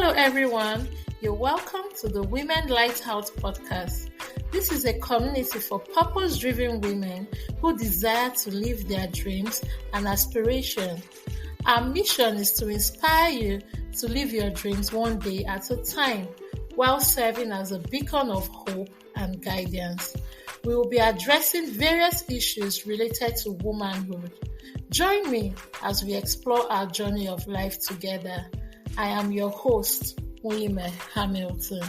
Hello, everyone. You're welcome to the Women Lighthouse podcast. This is a community for purpose-driven women who desire to live their dreams and aspirations. Our mission is to inspire you to live your dreams one day at a time while serving as a beacon of hope and guidance. We will be addressing various issues related to womanhood. Join me as we explore our journey of life together. I am your host, Women Hamilton.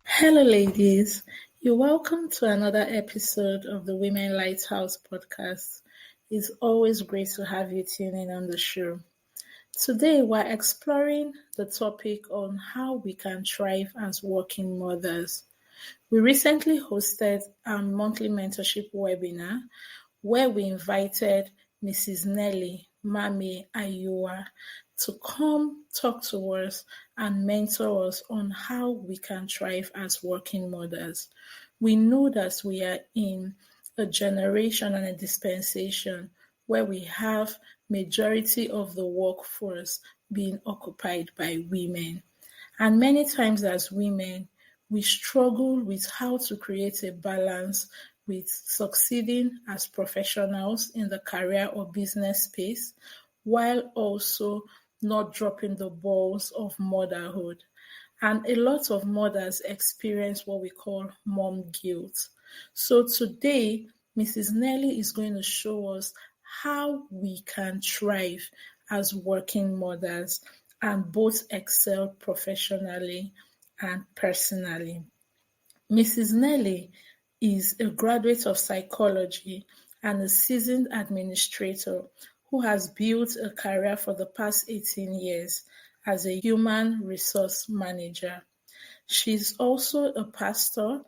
Hello, ladies. You're welcome to another episode of the Women Lighthouse podcast. It's always great to have you tuning in on the show. Today, we're exploring the topic on how we can thrive as working mothers. We recently hosted a monthly mentorship webinar where we invited Mrs. Nelly Ayua to come talk to us and mentor us on how we can thrive as working mothers. We know that we are in a generation and a dispensation where we have majority of the workforce being occupied by women. And many times as women, we struggle with how to create a balance with succeeding as professionals in the career or business space, while also not dropping the balls of motherhood. And a lot of mothers experience what we call mom guilt. So today, Mrs. Nelly is going to show us how we can thrive as working mothers and both excel professionally and personally. Mrs. Nelly is a graduate of psychology and a seasoned administrator who has built a career for the past 18 years as a human resource manager. She's also a pastor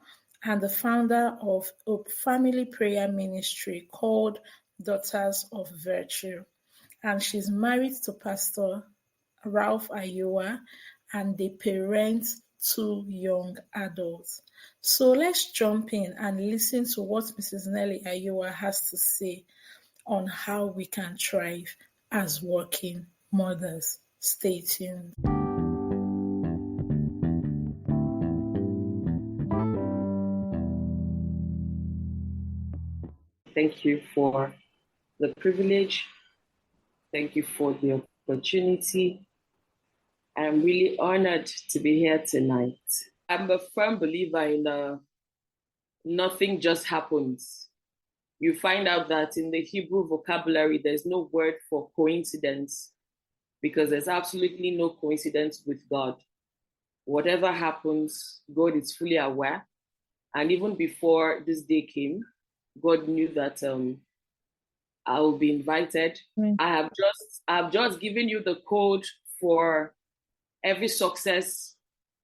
and the founder of a family prayer ministry called Daughters of Virtue. And she's married to Pastor Ralph Ayua, and they parent 2 young adults. So let's jump in and listen to what Mrs. Nelly Ayua has to say on how we can thrive as working mothers. Stay tuned. Thank you for the privilege. Thank you for the opportunity. I'm really honored to be here tonight. I'm a firm believer in nothing just happens. You find out that in the Hebrew vocabulary, there's no word for coincidence because there's absolutely no coincidence with God. Whatever happens, God is fully aware. And even before this day came, God knew that I will be invited. I have just given you the code for every success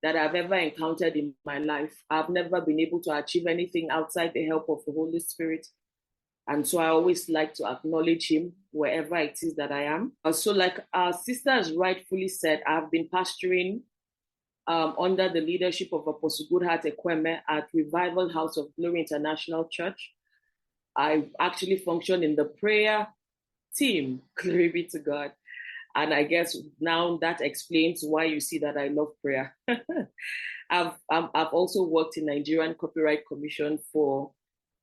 that I've ever encountered in my life. I've never been able to achieve anything outside the help of the Holy Spirit. And so I always like to acknowledge him wherever it is that I am. So like our sister has rightfully said, I've been pastoring under the leadership of Apostle Goodheart Ekweme at Revival House of Glory International Church. I actually function in the prayer team, glory be to God. And I guess now that explains why you see that I love prayer. I've also worked in Nigerian Copyright Commission for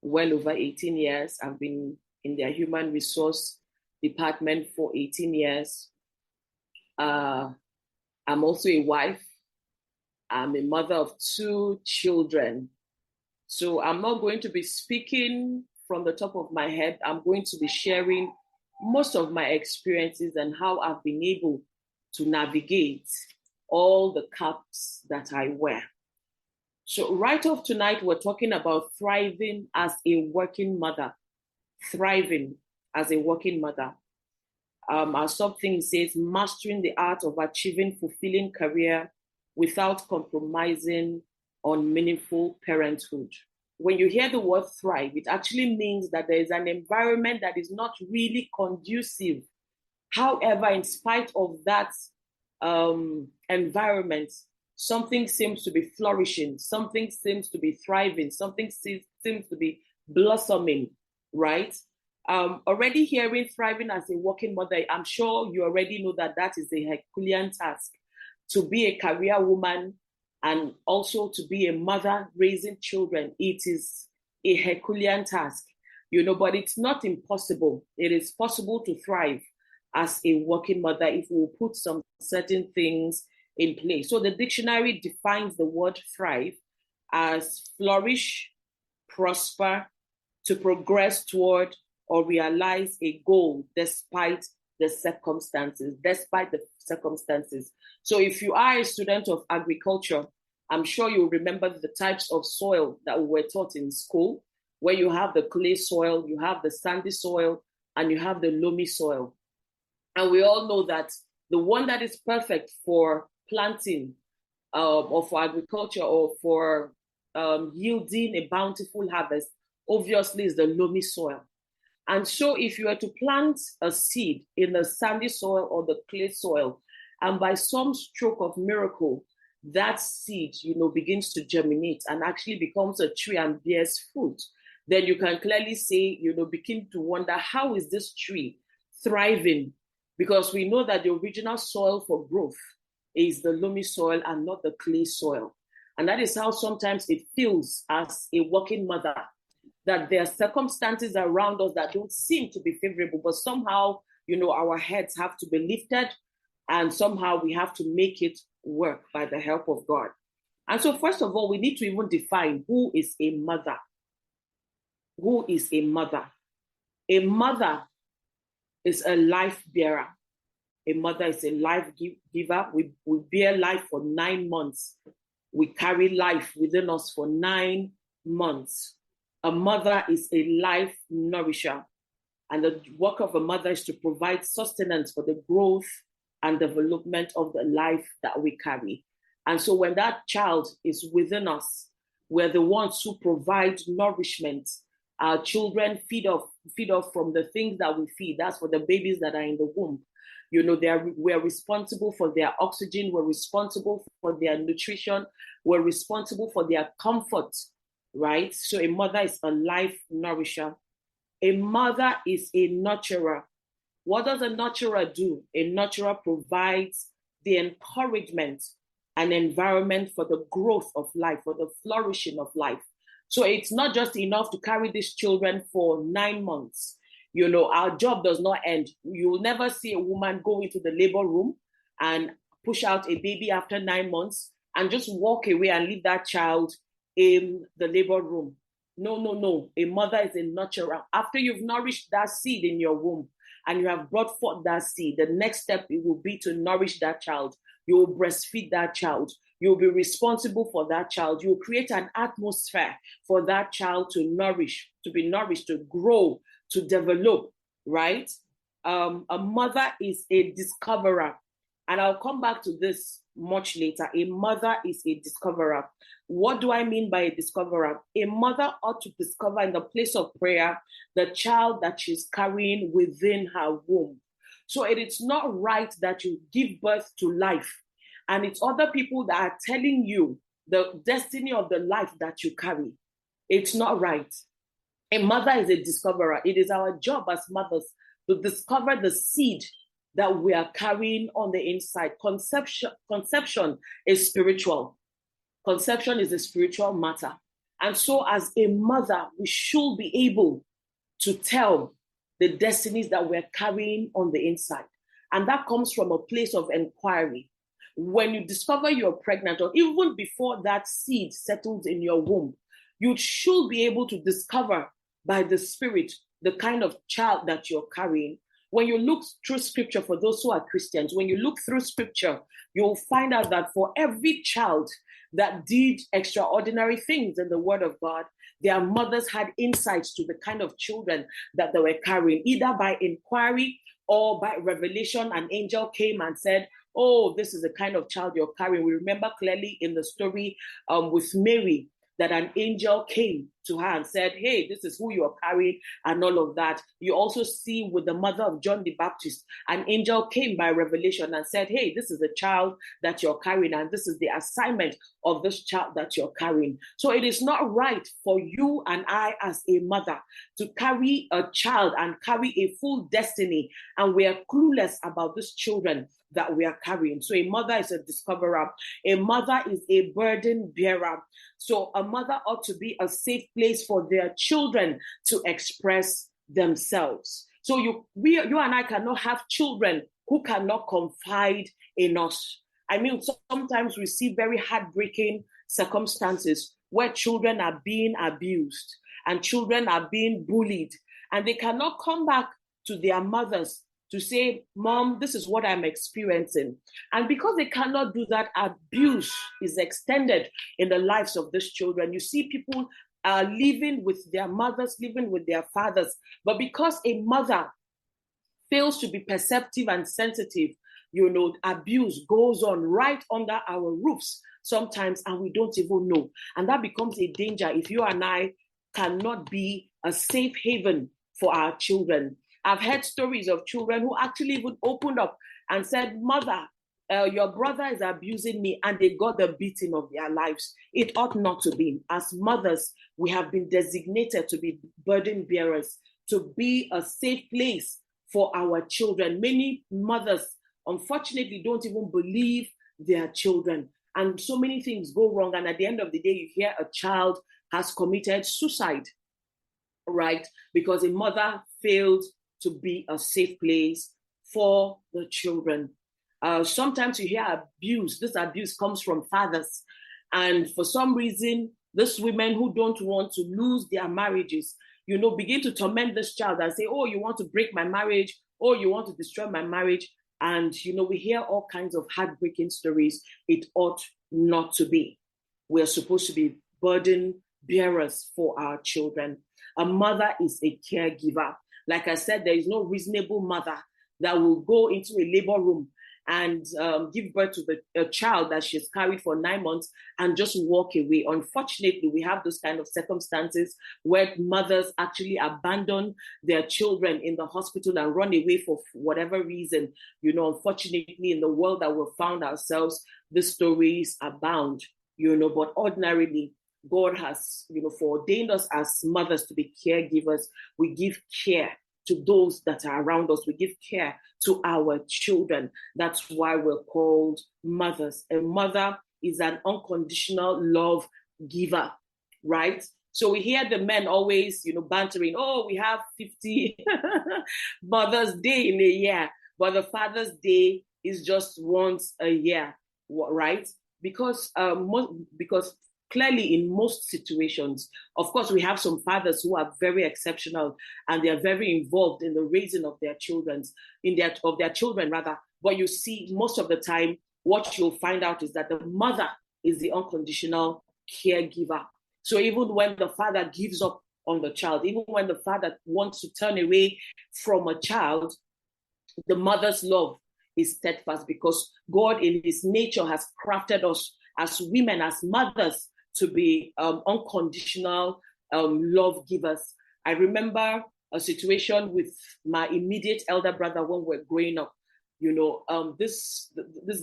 well over 18 years. I've been in their human resource department for 18 years. I'm also a wife. I'm a mother of 2 children. So I'm not going to be speaking from the top of my head. I'm going to be sharing most of my experiences and how I've been able to navigate all the caps that I wear. So right off tonight, we're talking about thriving as a working mother. Thriving as a working mother. Our sub-thing says, mastering the art of achieving fulfilling career without compromising on meaningful parenthood. When you hear the word thrive, it actually means that there is an environment that is not really conducive. However, in spite of that environment, something seems to be flourishing, something seems to be thriving, something seems to be blossoming, right? Already hearing thriving as a working mother, I'm sure you already know that that is a Herculean task. To be a career woman and also to be a mother raising children, it is a Herculean task, but it's not impossible. It is possible to thrive as a working mother if we put some certain things in place. So the dictionary defines the word thrive as flourish, prosper, to progress toward or realize a goal despite the circumstances. So if you are a student of agriculture, I'm sure you remember the types of soil that we were taught in school, where you have the clay soil, you have the sandy soil, and you have the loamy soil. And we all know that the one that is perfect for planting or for agriculture or for yielding a bountiful harvest, obviously, is the loamy soil. And so if you were to plant a seed in the sandy soil or the clay soil, and by some stroke of miracle, that seed, begins to germinate and actually becomes a tree and bears fruit, then you can clearly say, begin to wonder, how is this tree thriving? Because we know that the original soil for growth is the loamy soil and not the clay soil. And that is how sometimes it feels as a working mother, that there are circumstances around us that don't seem to be favorable, but somehow, our heads have to be lifted and somehow we have to make it work by the help of God. And so first of all, we need to even define who is a mother. Who is a mother? A mother is a life bearer. A mother is a life giver. We bear life for 9 months. We carry life within us for 9 months. A mother is a life nourisher. And the work of a mother is to provide sustenance for the growth and development of the life that we carry. And so when that child is within us, we're the ones who provide nourishment. Our children feed off from the things that we feed. That's for the babies that are in the womb. We're responsible for their oxygen. We're responsible for their nutrition. We're responsible for their comfort, right? So a mother is a life nourisher. A mother is a nurturer. What does a nurturer do? A nurturer provides the encouragement and environment for the growth of life, for the flourishing of life. So it's not just enough to carry these children for 9 months. Our job does not end. You'll never see a woman go into the labor room and push out a baby after 9 months and just walk away and leave that child in the labor room. No. A mother is a nurturer. After you've nourished that seed in your womb and you have brought forth that seed, the next step it will be to nourish that child. You will breastfeed that child. You'll be responsible for that child. You'll create an atmosphere for that child to be nourished, to grow, to develop, right? A mother is a discoverer. And I'll come back to this much later. A mother is a discoverer. What do I mean by a discoverer? A mother ought to discover in the place of prayer the child that she's carrying within her womb. So it is not right that you give birth to life and it's other people that are telling you the destiny of the life that you carry. It's not right. A mother is a discoverer. It is our job as mothers to discover the seed that we are carrying on the inside. Conception is spiritual. Conception is a spiritual matter. And so as a mother, we should be able to tell the destinies that we're carrying on the inside. And that comes from a place of inquiry. When you discover you're pregnant, or even before that seed settles in your womb, you should be able to discover by the Spirit the kind of child that you're carrying. When you look through scripture, for those who are Christians, when you look through scripture, you'll find out that for every child that did extraordinary things in the word of God, their mothers had insights to the kind of children that they were carrying, either by inquiry or by revelation. An angel came and said, oh, this is the kind of child you're carrying. We remember clearly in the story with Mary that an angel came to her and said, hey, this is who you're carrying and all of that. You also see with the mother of John the Baptist, an angel came by revelation and said, hey, this is the child that you're carrying and this is the assignment of this child that you're carrying. So it is not right for you and I as a mother to carry a child and carry a full destiny, and we are clueless about these children that we are carrying. So a mother is a discoverer. A mother is a burden bearer. So a mother ought to be a safe place for their children to express themselves. So you and I cannot have children who cannot confide in us. I mean, sometimes we see very heartbreaking circumstances where children are being abused and children are being bullied, and they cannot come back to their mothers to say, Mom, this is what I'm experiencing. And because they cannot do that, abuse is extended in the lives of these children. You see people living with their mothers, living with their fathers. But because a mother fails to be perceptive and sensitive, abuse goes on right under our roofs sometimes, and we don't even know. And that becomes a danger if you and I cannot be a safe haven for our children. I've heard stories of children who actually even opened up and said, Mother, your brother is abusing me, and they got the beating of their lives. It ought not to be. As mothers, we have been designated to be burden bearers, to be a safe place for our children. Many mothers, unfortunately, don't even believe their children. And so many things go wrong. And at the end of the day, you hear a child has committed suicide, right? Because a mother failed to be a safe place for the children. Sometimes you hear abuse. This abuse comes from fathers. And for some reason, these women who don't want to lose their marriages, begin to torment this child and say, oh, you want to break my marriage? Oh, you want to destroy my marriage? And, we hear all kinds of heartbreaking stories. It ought not to be. We're supposed to be burden bearers for our children. A mother is a caregiver. Like I said, there is no reasonable mother that will go into a labor room and give birth to a child that she's carried for 9 months and just walk away. Unfortunately, we have those kind of circumstances where mothers actually abandon their children in the hospital and run away for whatever reason. Unfortunately, in the world that we've found ourselves, the stories abound, but ordinarily, God has, foreordained us as mothers to be caregivers. We give care to those that are around us. We give care to our children. That's why we're called mothers. A mother is an unconditional love giver, right? So we hear the men always, bantering, oh, we have 50 Mother's Day in a year, but the Father's Day is just once a year, right? Because clearly, in most situations, of course, we have some fathers who are very exceptional and they are very involved in the raising of their children, rather. But you see, most of the time, what you'll find out is that the mother is the unconditional caregiver. So even when the father gives up on the child, even when the father wants to turn away from a child, the mother's love is steadfast because God, in His nature, has crafted us as women, as mothers, to be unconditional love givers. I remember a situation with my immediate elder brother when we were growing up. This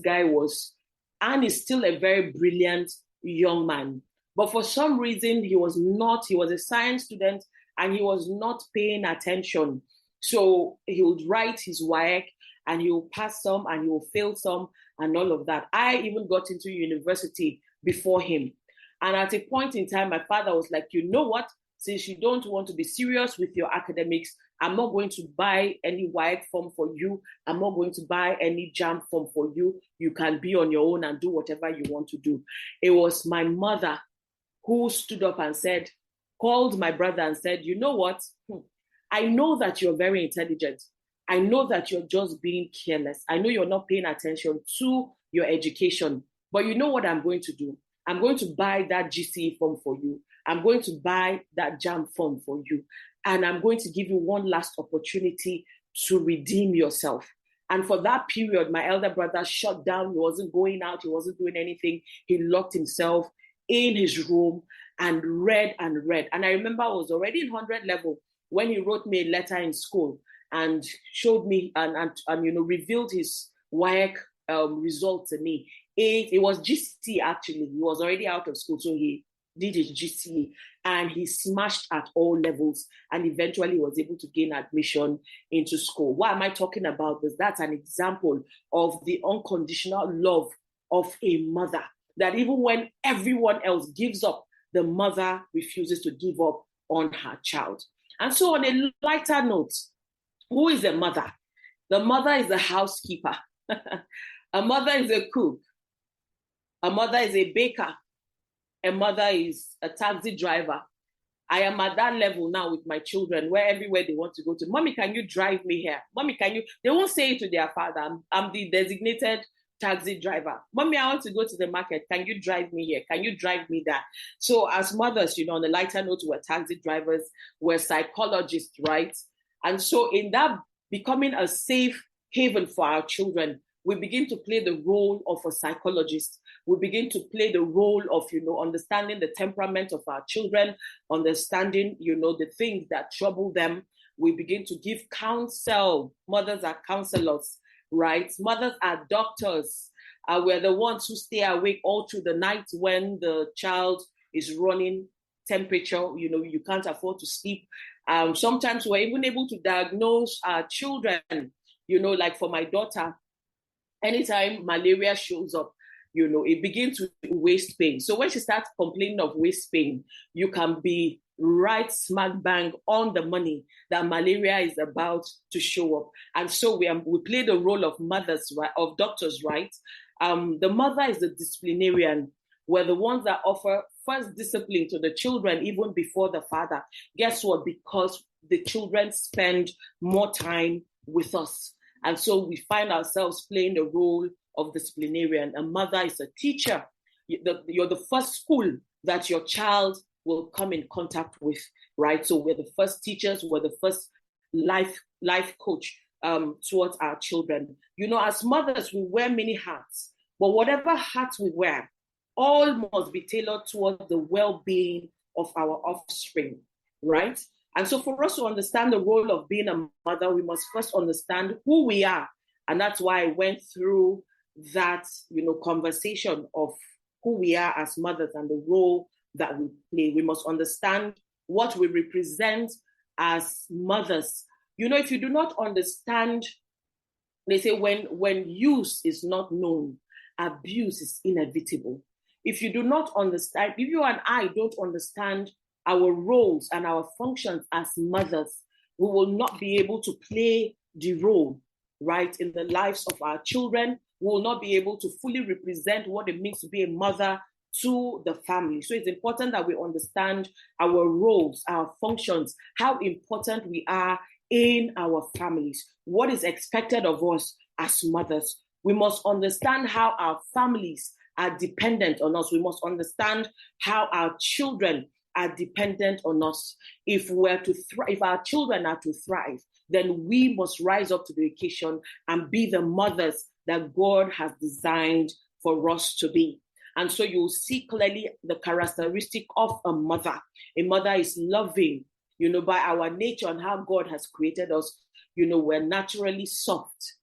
guy was, and is still a very brilliant young man. But for some reason, he was a science student and he was not paying attention. So he would write his work and he will pass some and he will fail some and all of that. I even got into university before him. And at a point in time, my father was like, you know what? Since you don't want to be serious with your academics, I'm not going to buy any WAEC form for you. I'm not going to buy any JAM form for you. You can be on your own and do whatever you want to do. It was my mother who stood up and called my brother and said, you know what? I know that you're very intelligent. I know that you're just being careless. I know you're not paying attention to your education. But you know what I'm going to do? I'm going to buy that GCE form for you. I'm going to buy that JAM form for you. And I'm going to give you one last opportunity to redeem yourself. And for that period, my elder brother shut down. He wasn't going out. He wasn't doing anything. He locked himself in his room and read and read. And I remember I was already in 100 level when he wrote me a letter in school and showed me and revealed his WAEC result to me. It was GCE actually. He was already out of school, so he did his GCE and he smashed at all levels and eventually was able to gain admission into school. Why am I talking about this? That's an example of the unconditional love of a mother, that even when everyone else gives up, the mother refuses to give up on her child. And so on a lighter note, who is a mother? The mother is a housekeeper. A mother is a cook. A mother is a baker. A mother is a taxi driver. I am at that level now with my children where everywhere they want to go to, Mommy, can you drive me here? Mommy, can you? They won't say it to their father. I'm the designated taxi driver. Mommy, I want to go to the market. Can you drive me here? Can you drive me there? So as mothers, on the lighter note, we're taxi drivers, we're psychologists, right? And so in that becoming a safe haven for our children, we begin to play the role of a psychologist. We begin to play the role of, understanding the temperament of our children, understanding, the things that trouble them. We begin to give counsel. Mothers are counselors, right? Mothers are doctors. We're the ones who stay awake all through the night when the child is running temperature. You can't afford to sleep. Sometimes we're even able to diagnose our children, like for my daughter, anytime malaria shows up, it begins with waist pain. So when she starts complaining of waist pain, you can be right smack bang on the money that malaria is about to show up. And so we play the role of mothers, right, of doctors, right? The mother is the disciplinarian. We're the ones that offer first discipline to the children even before the father. Guess what? Because the children spend more time with us. And so we find ourselves playing the role of disciplinarian. A mother is a teacher. You're the first school that your child will come in contact with, right? So we're the first teachers, we're the first life coach towards our children. As mothers, we wear many hats, but whatever hats we wear, all must be tailored towards the well-being of our offspring, right? And so for us to understand the role of being a mother, we must first understand who we are. And that's why I went through that, conversation of who we are as mothers and the role that we play. We must understand what we represent as mothers. If you do not understand, they say when use is not known, abuse is inevitable. If you do not understand, if you and I don't understand our roles and our functions as mothers, we will not be able to play the role, right, in the lives of our children. We will not be able to fully represent what it means to be a mother to the family. So it's important that we understand our roles, our functions, how important we are in our families, what is expected of us as mothers. We must understand how our families are dependent on us. We must understand how our children are dependent on us. If our children are to thrive, then we must rise up to the occasion and be the mothers that God has designed for us to be. And so you'll see clearly the characteristic of a mother. A mother is loving, by our nature and how God has created us. We're naturally soft.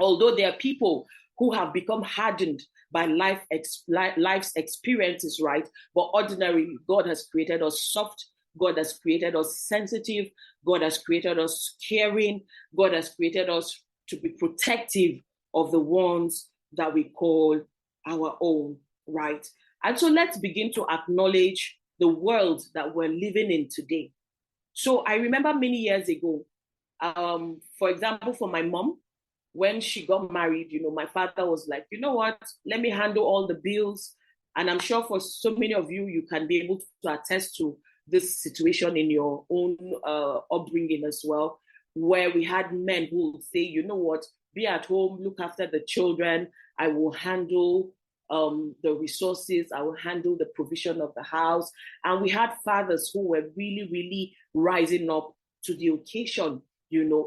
Although there are people who have become hardened by life's experiences, right? But ordinarily, God has created us soft. God has created us sensitive. God has created us caring. God has created us to be protective of the ones that we call our own, right? And so let's begin to acknowledge the world that we're living in today. So I remember many years ago, for example, for my mom, when she got married, my father was like, you know what, let me handle all the bills. And I'm sure for so many of you, you can be able to attest to this situation in your own upbringing as well, where we had men who would say, you know what, be at home, look after the children. I will handle the resources. I will handle the provision of the house. And we had fathers who were really, really rising up to the occasion.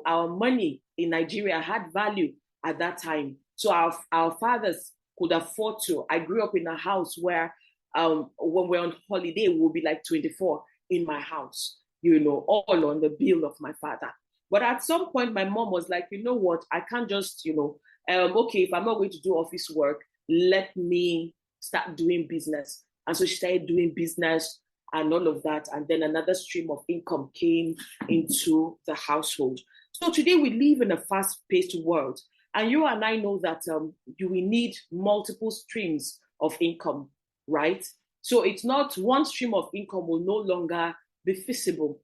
Our money in Nigeria had value at that time. So our fathers could afford to. I grew up in a house where when we're on holiday, we'll be like 24 in my house, all on the bill of my father. But at some point, my mom was like, you know what? I can't just, okay, if I'm not going to do office work, let me start doing business. And so she started doing business and all of that. And then another stream of income came into the household. So today we live in a fast-paced world. And you and I know that you will need multiple streams of income, right? So it's not one stream of income will no longer be feasible.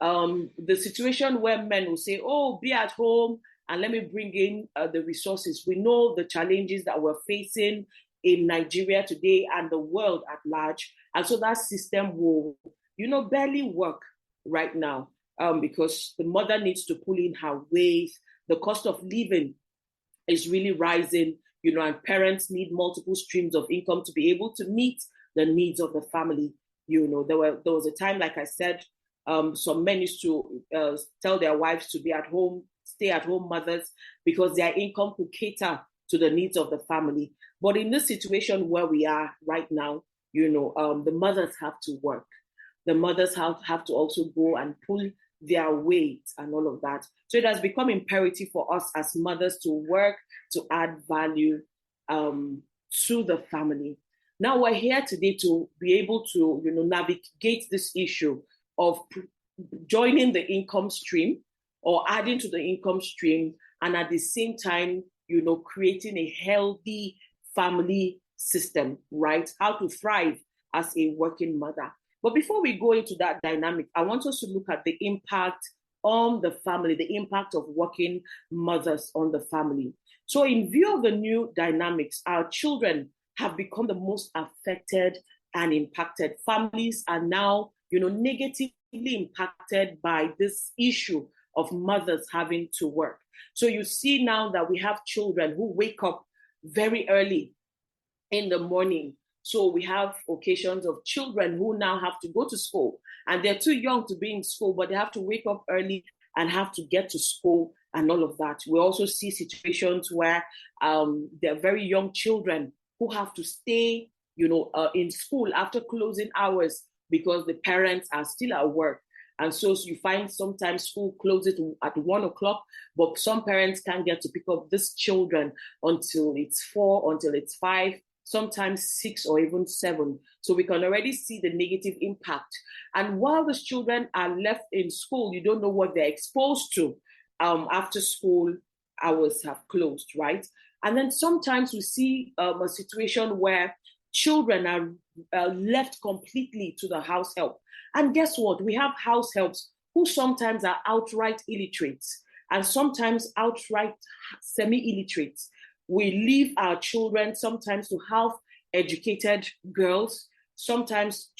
The situation where men will say, oh, be at home and let me bring in the resources. We know the challenges that we're facing in Nigeria today and the world at large. And so that system will, barely work right now because the mother needs to pull in her weight. The cost of living is really rising, and parents need multiple streams of income to be able to meet the needs of the family. There was a time, like I said, some men used to tell their wives to be at home, stay at home mothers, because their income could cater to the needs of the family. But in this situation where we are right now, the mothers have to work. The mothers have to also go and pull their weight and all of that. So it has become imperative for us as mothers to work to add value to the family. Now we're here today to be able to, navigate this issue of joining the income stream or adding to the income stream, and at the same time, creating a healthy family system, right? How to thrive as a working mother. But before we go into that dynamic, I want us to look at the impact on the family, the impact of working mothers on the family. So in view of the new dynamics, our children have become the most affected and impacted. Families are now, negatively impacted by this issue of mothers having to work. So you see now that we have children who wake up very early in the morning. So we have occasions of children who now have to go to school and they're too young to be in school, but they have to wake up early and have to get to school and all of that. We also see situations where they're very young children who have to stay, in school after closing hours because the parents are still at work. And so you find sometimes school closes at 1 o'clock, but some parents can't get to pick up these children until it's 4, until it's 5, sometimes 6 or even 7. So we can already see the negative impact. And while the children are left in school, you don't know what they're exposed to after school hours have closed, right? And then sometimes we see a situation where children are left completely to the house help. And guess what? We have house helps who sometimes are outright illiterate and sometimes outright semi-illiterate. We leave our children sometimes to half-educated girls, sometimes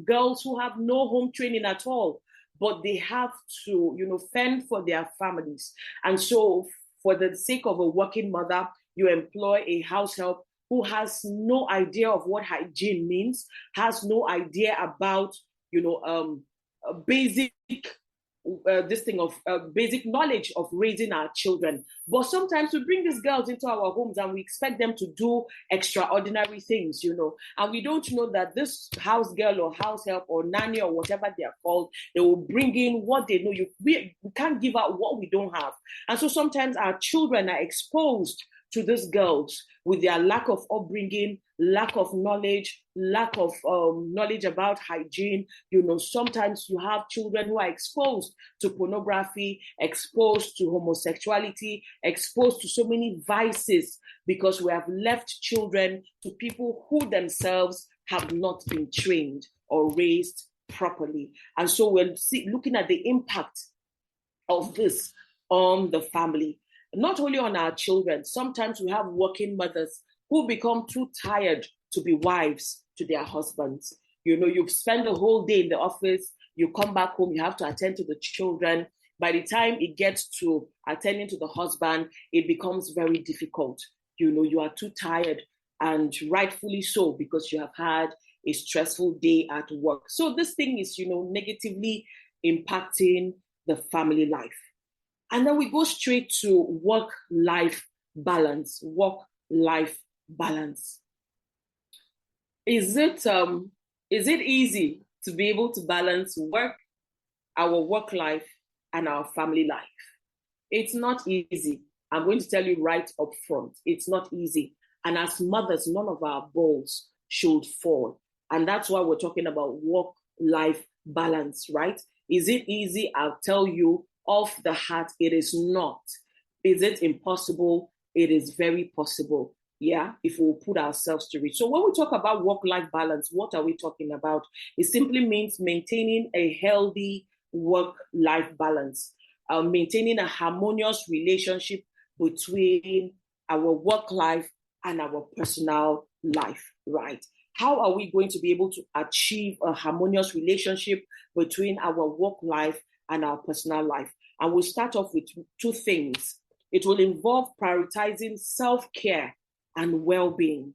girls who have no home training at all, but they have to, fend for their families. And so for the sake of a working mother, you employ a house help who has no idea of what hygiene means, has no idea about, basic basic knowledge of raising our children. But sometimes we bring these girls into our homes and we expect them to do extraordinary things, and we don't know that this house girl or house help or nanny or whatever they are called, they will bring in what they know. We can't give out what we don't have. And so sometimes our children are exposed to these girls with their lack of upbringing, lack of knowledge, lack of knowledge about hygiene. Sometimes you have children who are exposed to pornography, exposed to homosexuality, exposed to so many vices because we have left children to people who themselves have not been trained or raised properly. And so we're looking at the impact of this on the family. Not only on our children, sometimes we have working mothers who become too tired to be wives to their husbands. You've spent the whole day in the office, you come back home, you have to attend to the children. By the time it gets to attending to the husband, it becomes very difficult. You are too tired, and rightfully so, because you have had a stressful day at work. So this thing is, negatively impacting the family life. And then we go straight to work-life balance. Work-life balance. Is it easy to be able to balance our work life, and our family life? It's not easy. I'm going to tell you right up front. It's not easy. And as mothers, none of our balls should fall. And that's why we're talking about work-life balance, right? Is it easy? I'll tell you off the hat, it is not. Is it impossible? It is very possible. Yeah, if we'll put ourselves to it. So when we talk about work-life balance, what are we talking about? It simply means maintaining a healthy work-life balance, maintaining a harmonious relationship between our work life and our personal life, right? How are we going to be able to achieve a harmonious relationship between our work life and our personal life? And we'll start off with two things. It will involve prioritizing self-care and well-being.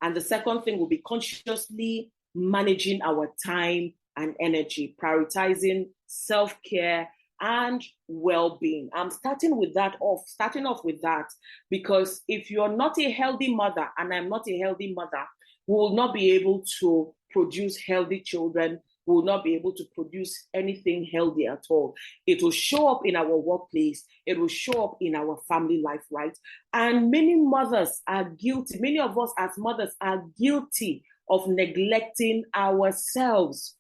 And the second thing will be consciously managing our time and energy, prioritizing self-care and well-being. I'm starting off with that, because if you're not a healthy mother, and I'm not a healthy mother, we will not be able to produce healthy children. We will not be able to produce anything healthy at all. It will show up in our workplace. It will show up in our family life, right? And many mothers are guilty. Many of us as mothers are guilty of neglecting ourselves,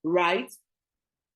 right?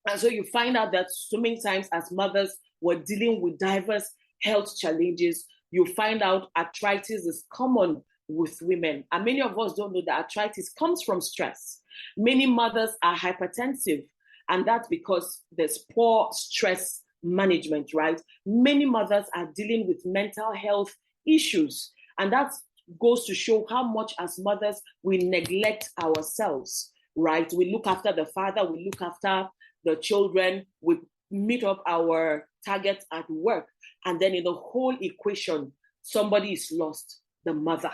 And so you find out that so many times as mothers, we're dealing with diverse health challenges. You find out arthritis is common with women. And many of us don't know that arthritis comes from stress. Many mothers are hypertensive, and that's because there's poor stress management, right? Many mothers are dealing with mental health issues, and that goes to show how much as mothers we neglect ourselves, right? We look after the father, we look after the children, we meet up our targets at work, and then in the whole equation, somebody is lost, the mother.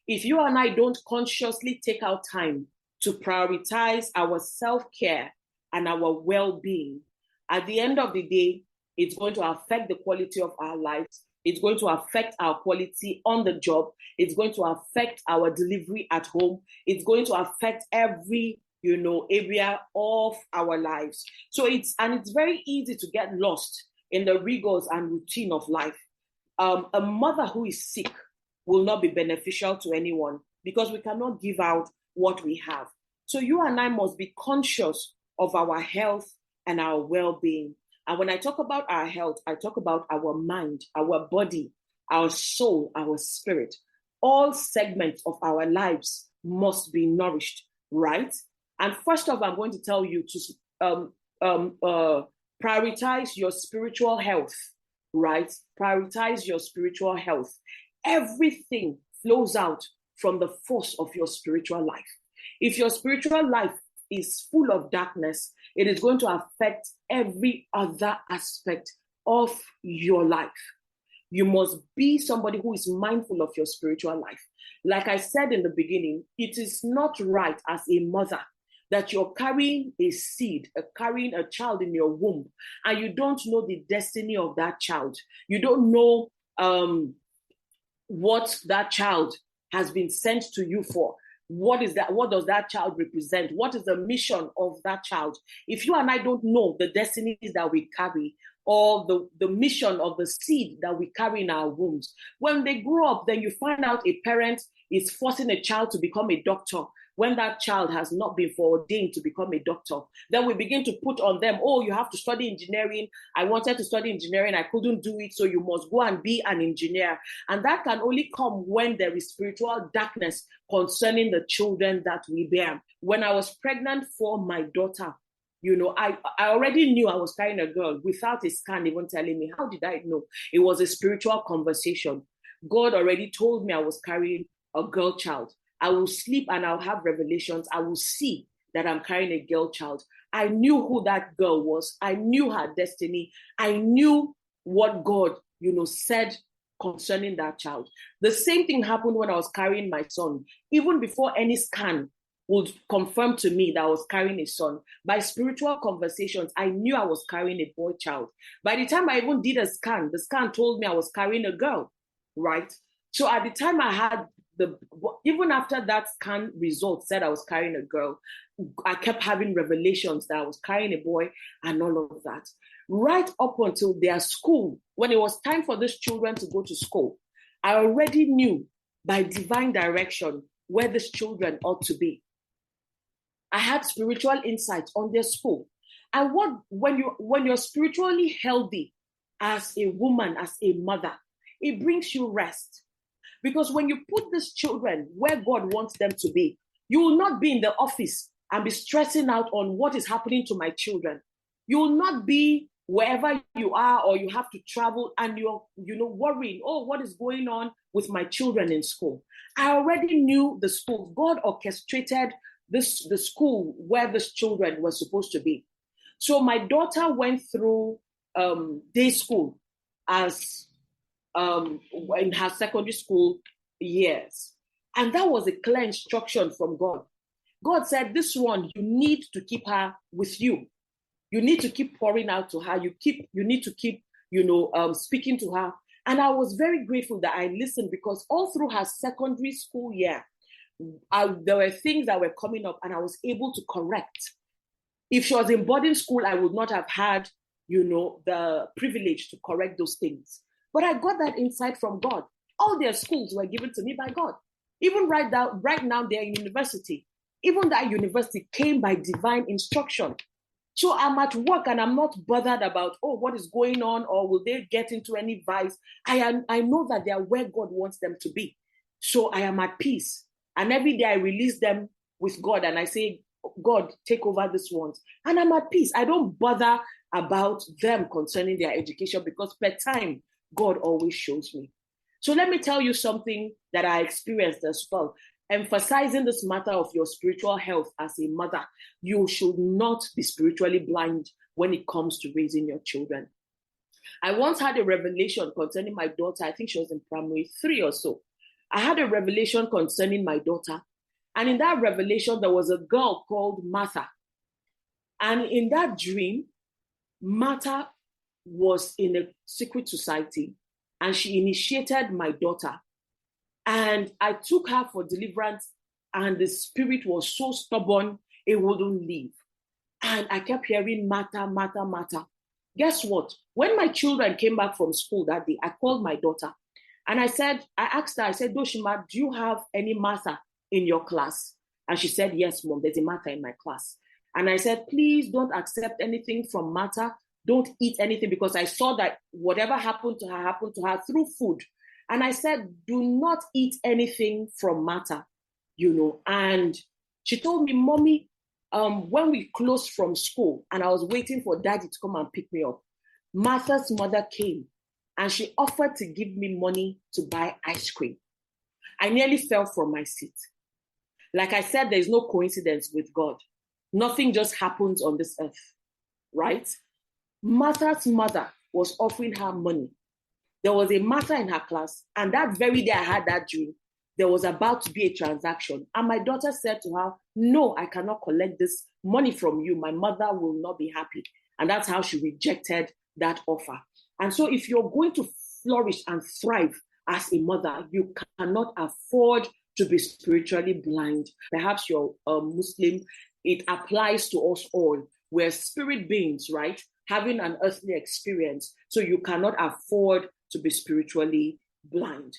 If you and I don't consciously take out time to prioritize our self-care and our well-being, at the end of the day, it's going to affect the quality of our lives. It's going to affect our quality on the job. It's going to affect our delivery at home. It's going to affect every area of our lives. So it's very easy to get lost in the rigors and routine of life. A mother who is sick will not be beneficial to anyone, because we cannot give out what we have. So you and I must be conscious of our health and our well-being. And when I talk about our health, I talk about our mind, our body, our soul, our spirit. All segments of our lives must be nourished, right? And first off, I'm going to tell you to prioritize your spiritual health, right? Prioritize your spiritual health. Everything flows out from the force of your spiritual life. If your spiritual life is full of darkness, it is going to affect every other aspect of your life. You must be somebody who is mindful of your spiritual life. Like I said in the beginning, it is not right as a mother that you're carrying a seed, carrying a child in your womb, and you don't know the destiny of that child. You don't know what that child has been sent to you for. What is that? What does that child represent? What is the mission of that child? If you and I don't know the destinies that we carry, or the mission of the seed that we carry in our wombs, when they grow up, then you find out a parent is forcing a child to become a doctor when that child has not been foreordained to become a doctor. Then we begin to put on them, oh, you have to study engineering. I wanted to study engineering. I couldn't do it. So you must go and be an engineer. And that can only come when there is spiritual darkness concerning the children that we bear. When I was pregnant for my daughter, I already knew I was carrying a girl without a scan even telling me. How did I know? It was a spiritual conversation. God already told me I was carrying a girl child. I will sleep and I'll have revelations. I will see that I'm carrying a girl child. I knew who that girl was. I knew her destiny. I knew what God, said concerning that child. The same thing happened when I was carrying my son. Even before any scan would confirm to me that I was carrying a son, by spiritual conversations, I knew I was carrying a boy child. By the time I even did a scan, the scan told me I was carrying a girl, right? So at the time I had even after that scan result said I was carrying a girl, I kept having revelations that I was carrying a boy and all of that. Right up until their school, when it was time for these children to go to school, I already knew by divine direction where these children ought to be. I had spiritual insight on their school. And when you're spiritually healthy as a woman, as a mother, it brings you rest. Because when you put these children where God wants them to be, you will not be in the office and be stressing out on what is happening to my children. You will not be wherever you are or you have to travel and you're worrying, oh, what is going on with my children in school? I already knew the school. God orchestrated the school where these children were supposed to be. So my daughter went through day school as in her secondary school years. And that was a clear instruction from God. God said, this one, you need to keep her with you. You need to keep pouring out to her. You need to keep, speaking to her. And I was very grateful that I listened, because all through her secondary school year, there were things that were coming up and I was able to correct. If she was in boarding school, I would not have had, the privilege to correct those things. But I got that insight from God. All their schools were given to me by God. Even right now they're in university. Even that university came by divine instruction. So I'm at work and I'm not bothered about, what is going on, or will they get into any vice? I know that they are where God wants them to be. So I am at peace. And every day I release them with God and I say, God, take over these ones. And I'm at peace. I don't bother about them concerning their education, because per time, God always shows me. So let me tell you something that I experienced as well. Emphasizing this matter of your spiritual health as a mother, you should not be spiritually blind when it comes to raising your children. I once had a revelation concerning my daughter. I think she was in primary 3 or so. I had a revelation concerning my daughter. And in that revelation, there was a girl called Martha. And in that dream, Martha was in a secret society and she initiated my daughter. And I took her for deliverance, and the spirit was so stubborn, it wouldn't leave. And I kept hearing Martha, Martha, Martha. Guess what? When my children came back from school that day, I called my daughter and I asked her, I said, Doshima, do you have any Martha in your class? And she said, yes, Mom, there's a Martha in my class. And I said, please don't accept anything from Martha. Don't eat anything, because I saw that whatever happened to her through food. And I said, do not eat anything from Martha, And she told me, Mommy, when we closed from school and I was waiting for Daddy to come and pick me up, Martha's mother came and she offered to give me money to buy ice cream. I nearly fell from my seat. Like I said, there's no coincidence with God. Nothing just happens on this earth, right? Martha's mother was offering her money. There was a Martha in her class, and that very day I had that dream. There was about to be a transaction. And my daughter said to her, no, I cannot collect this money from you. My mother will not be happy. And that's how she rejected that offer. And so if you're going to flourish and thrive as a mother, you cannot afford to be spiritually blind. Perhaps you're a Muslim. It applies to us all. We're spirit beings, right? Having an earthly experience. So you cannot afford to be spiritually blind.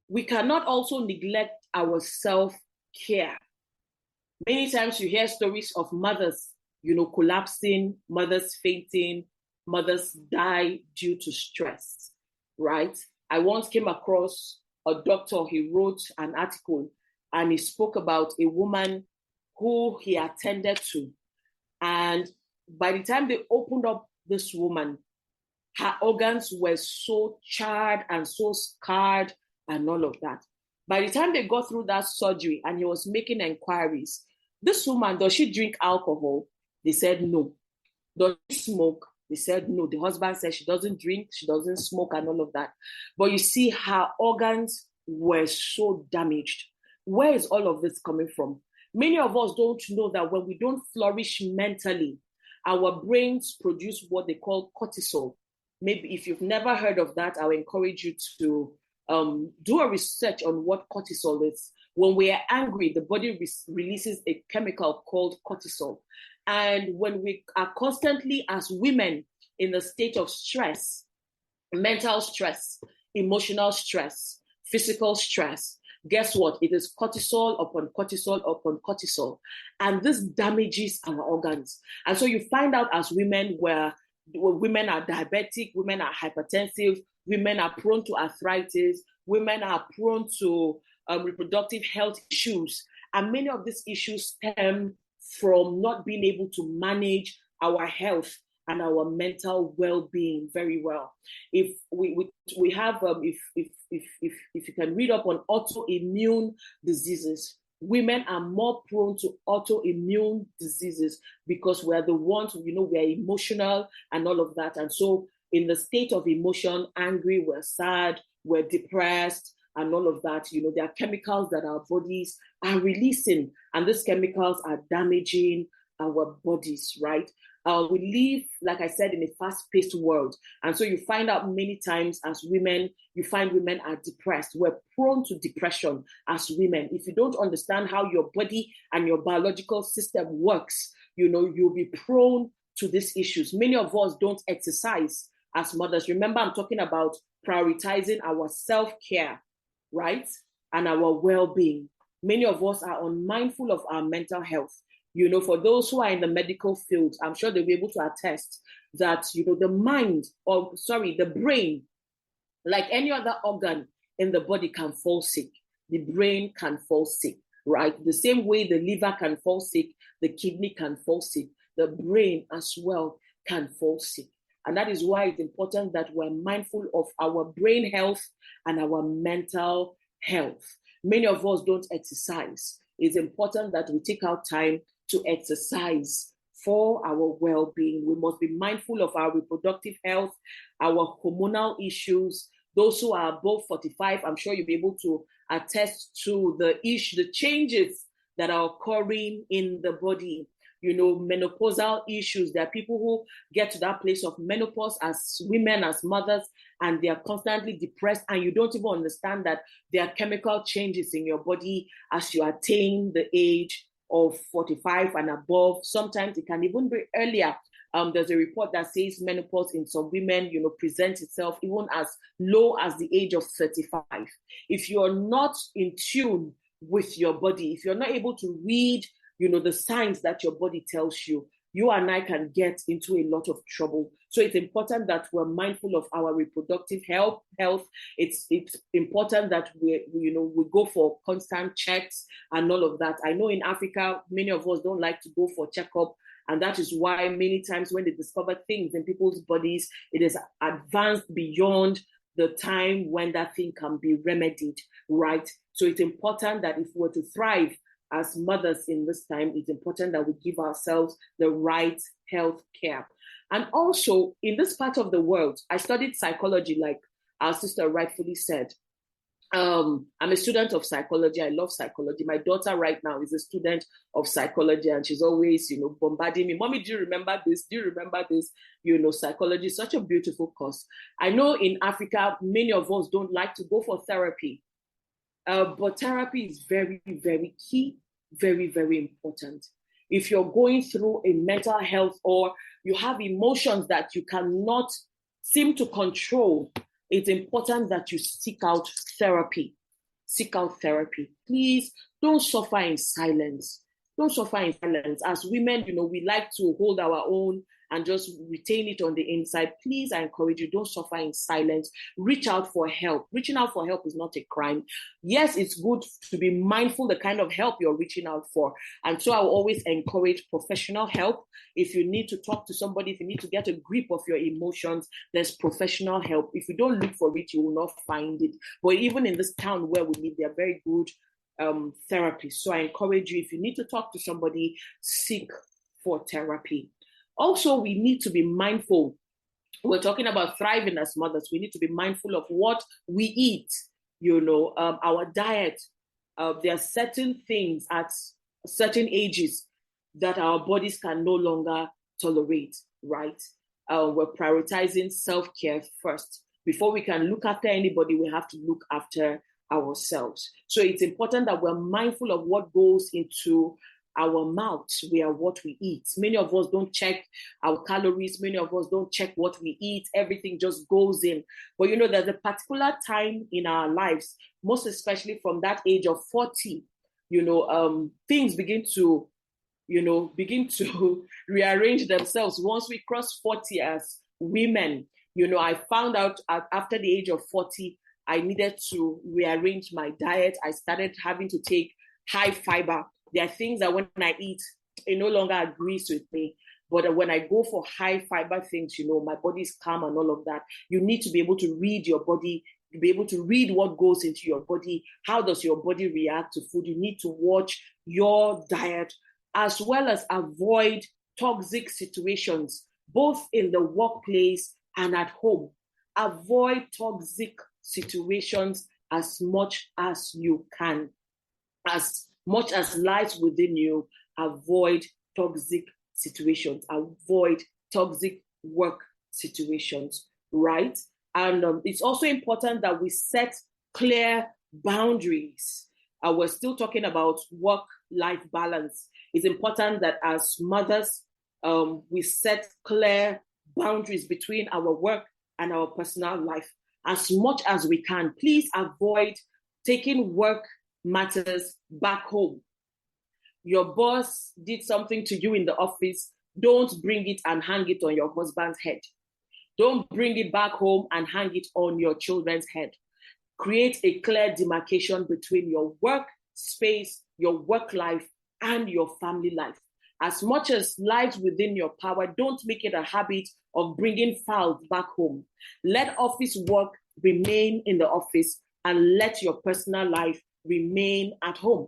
We cannot also neglect our self-care. Many times you hear stories of mothers, collapsing, mothers fainting, mothers die due to stress, right? I once came across a doctor. He wrote an article and he spoke about a woman who he attended to. And by the time they opened up this woman, her organs were so charred and so scarred and all of that. By the time they got through that surgery and he was making inquiries, this woman, does she drink alcohol? They said no. Does she smoke? They said no. The husband said she doesn't drink, she doesn't smoke and all of that. But you see, her organs were so damaged. Where is all of this coming from? Many of us don't know that when we don't flourish mentally, our brains produce what they call cortisol. Maybe if you've never heard of that, I would encourage you to do a research on what cortisol is. When we are angry, the body releases a chemical called cortisol. And when we are constantly, as women, in a state of stress, mental stress, emotional stress, physical stress, guess what? It is cortisol upon cortisol upon cortisol. And this damages our organs. And so you find out as women where women are diabetic, women are hypertensive, women are prone to arthritis, women are prone to reproductive health issues. And many of these issues stem from not being able to manage our health and our mental well-being very well. If we have if you can read up on autoimmune diseases, women are more prone to autoimmune diseases because we're the ones, we're emotional and all of that. And so in the state of emotion, angry, we're sad, we're depressed, and all of that, there are chemicals that our bodies are releasing, and these chemicals are damaging our bodies, right? We live, like I said, in a fast-paced world. And so you find out many times as women, you find women are depressed. We're prone to depression as women. If you don't understand how your body and your biological system works, you'll be prone to these issues. Many of us don't exercise as mothers. Remember, I'm talking about prioritizing our self-care, right? And our well-being. Many of us are unmindful of our mental health. For those who are in the medical field, I'm sure they'll be able to attest that, the brain, like any other organ in the body, can fall sick. The brain can fall sick, right? The same way the liver can fall sick, the kidney can fall sick, the brain as well can fall sick. And that is why it's important that we're mindful of our brain health and our mental health. Many of us don't exercise. It's important that we take out time to exercise for our well-being. We must be mindful of our reproductive health, our hormonal issues. Those who are above 45, I'm sure you'll be able to attest to the changes that are occurring in the body. Menopausal issues. There are people who get to that place of menopause as women, as mothers, and they are constantly depressed, and you don't even understand that there are chemical changes in your body as you attain the age of 45 and above. Sometimes it can even be earlier. There's a report that says menopause in some women, presents itself even as low as the age of 35. If you're not in tune with your body, if you're not able to read, the signs that your body tells you, you and I can get into a lot of trouble. So it's important that we're mindful of our reproductive health. It's important that we go for constant checks and all of that. I know in Africa, many of us don't like to go for checkup. And that is why many times when they discover things in people's bodies, it is advanced beyond the time when that thing can be remedied, right? So it's important that if we're to thrive as mothers in this time, it's important that we give ourselves the right health care. And also, in this part of the world, I studied psychology, like our sister rightfully said. I'm a student of psychology. I love psychology. My daughter right now is a student of psychology, and she's always, bombarding me. Mommy, do you remember this? Do you remember this? Psychology is such a beautiful course. I know in Africa, many of us don't like to go for therapy. But therapy is very, very key, very, very important. If you're going through a mental health or you have emotions that you cannot seem to control, it's important that you seek out therapy. Seek out therapy. Please don't suffer in silence. Don't suffer in silence. As women, we like to hold our own and just retain it on the inside. Please, I encourage you, don't suffer in silence. Reach out for help. Reaching out for help is not a crime. Yes, it's good to be mindful the kind of help you're reaching out for. And so I will always encourage professional help. If you need to talk to somebody, if you need to get a grip of your emotions, there's professional help. If you don't look for it, you will not find it. But even in this town where we live, they're very good therapists. So I encourage you, if you need to talk to somebody, seek for therapy. Also, we need to be mindful. We're talking about thriving as mothers. We need to be mindful of what we eat, our diet. There are certain things at certain ages that our bodies can no longer tolerate, right? We're prioritizing self-care first. Before we can look after anybody, we have to look after ourselves. So it's important that we're mindful of what goes into our mouths. We are what we eat. Many of us don't check our calories. Many of us don't check what we eat. Everything just goes in. But there's a particular time in our lives, most especially from that age of 40, things begin to rearrange themselves once we cross 40 as women. I found out after the age of 40, I needed to rearrange my diet. I started having to take high fiber. There are things that when I eat, it no longer agrees with me. But when I go for high fiber things, my body is calm and all of that. You need to be able to read your body, be able to read what goes into your body. How does your body react to food? You need to watch your diet, as well as avoid toxic situations, both in the workplace and at home. Avoid toxic situations as much as you can. As much as lies within you, avoid toxic situations. Avoid toxic work situations, right? And it's also important that we set clear boundaries. We're still talking about work-life balance. It's important that as mothers, we set clear boundaries between our work and our personal life as much as we can. Please avoid taking work matters back home. Your boss did something to you in the office. Don't bring it and hang it on your husband's head. Don't bring it back home and hang it on your children's head. Create a clear demarcation between your work space, your work life, and your family life. As much as lies within your power, don't make it a habit of bringing files back home. Let office work remain in the office and let your personal life remain at home.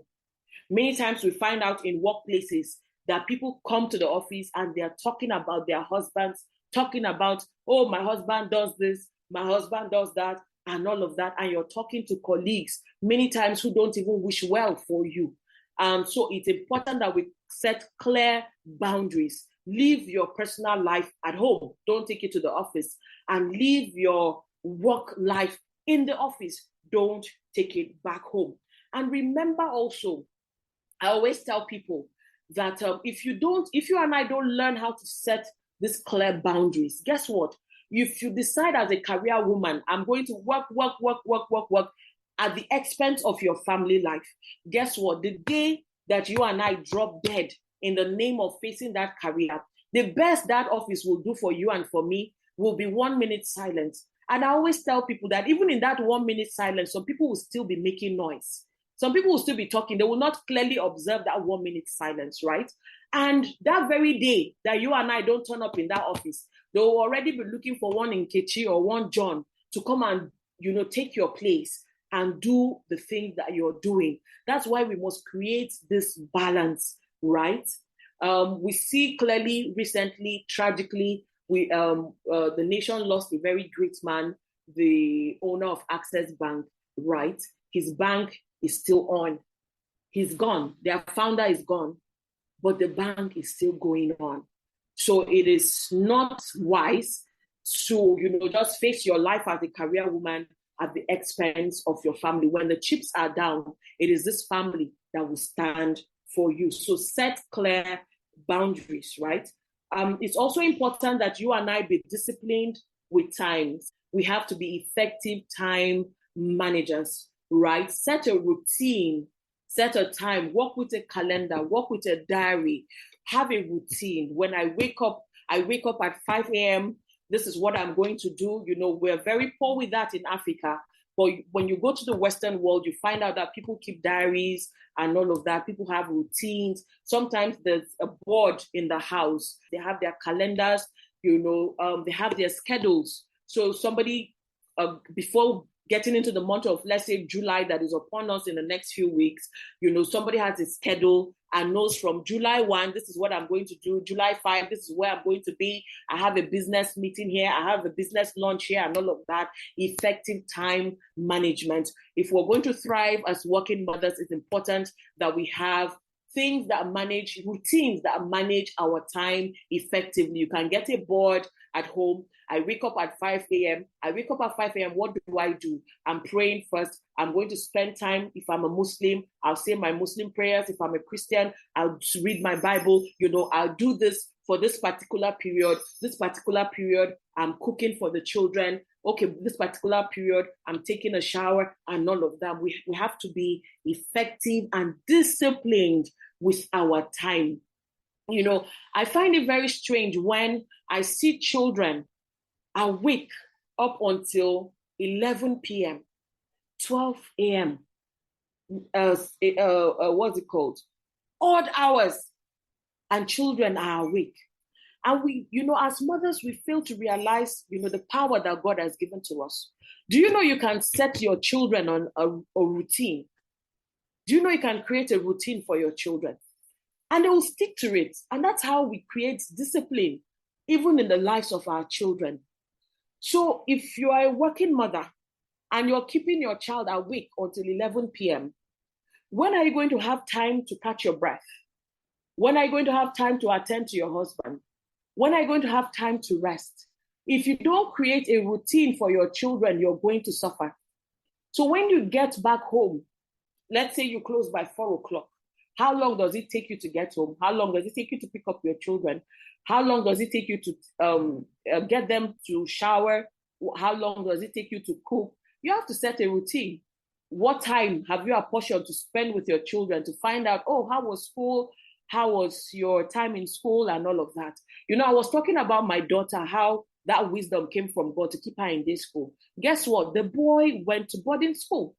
Many times we find out in workplaces that people come to the office and they're talking about their husbands, talking about, oh, my husband does this, my husband does that, and all of that. And you're talking to colleagues many times who don't even wish well for you. So it's important that we set clear boundaries. Leave your personal life at home. Don't take it to the office. And leave your work life in the office. Don't take it back home. And remember also, I always tell people that if you and I don't learn how to set these clear boundaries, guess what? If you decide as a career woman, I'm going to work at the expense of your family life, guess what? The day that you and I drop dead in the name of facing that career, the best that office will do for you and for me will be 1 minute silence. And I always tell people that even in that 1 minute silence, some people will still be making noise. Some people will still be talking. They will not clearly observe that 1 minute silence, right? And that very day that you and I don't turn up in that office, they will already be looking for one Nkechi or one John to come and, take your place and do the thing that you're doing. That's why we must create this balance, right? We see clearly recently, tragically, the nation lost a very great man, the owner of Access Bank, right? His bank is still on. He's gone. Their founder is gone, but the bank is still going on. So it is not wise to, just face your life as a career woman at the expense of your family. When the chips are down, it is this family that will stand for you. So set clear boundaries, right? It's also important that you and I be disciplined with times. We have to be effective time managers, right? Set a routine, set a time, work with a calendar, work with a diary, have a routine. When I wake up at 5 a.m. This is what I'm going to do. We're very poor with that in Africa. But when you go to the Western world, you find out that people keep diaries and all of that. People have routines. Sometimes there's a board in the house. They have their calendars, they have their schedules. So somebody, before getting into the month of, let's say, July that is upon us in the next few weeks, somebody has a schedule and knows from July 1, this is what I'm going to do. July 5, this is where I'm going to be. I have a business meeting here. I have a business lunch here and all of that. Effective time management. If we're going to thrive as working mothers, it's important that we have things that manage, routines that manage our time effectively. You can get a board at home. I wake up at 5 a.m. What do? I'm praying first. I'm going to spend time. If I'm a Muslim, I'll say my Muslim prayers. If I'm a Christian, I'll read my Bible. I'll do this for this particular period. I'm cooking for the children. Okay, this particular period, I'm taking a shower and all of that. We have to be effective and disciplined with our time. I find it very strange when I see children awake up until 11 p.m., 12 a.m., what's it called? Odd hours, and children are awake. And we, as mothers, we fail to realize, the power that God has given to us. Do you know you can set your children on a routine? Do you know you can create a routine for your children? And they will stick to it. And that's how we create discipline, even in the lives of our children. So if you are a working mother and you're keeping your child awake until 11 p.m., when are you going to have time to catch your breath? When are you going to have time to attend to your husband? When are you going to have time to rest? If you don't create a routine for your children, you're going to suffer. So when you get back home, let's say you close by 4 o'clock, how long does it take you to get home? How long does it take you to pick up your children? How long does it take you to get them to shower? How long does it take you to cook? You have to set a routine. What time have you apportioned to spend with your children to find out, how was school? How was your time in school and all of that? I was talking about my daughter, how that wisdom came from God to keep her in day school. Guess what? The boy went to boarding school.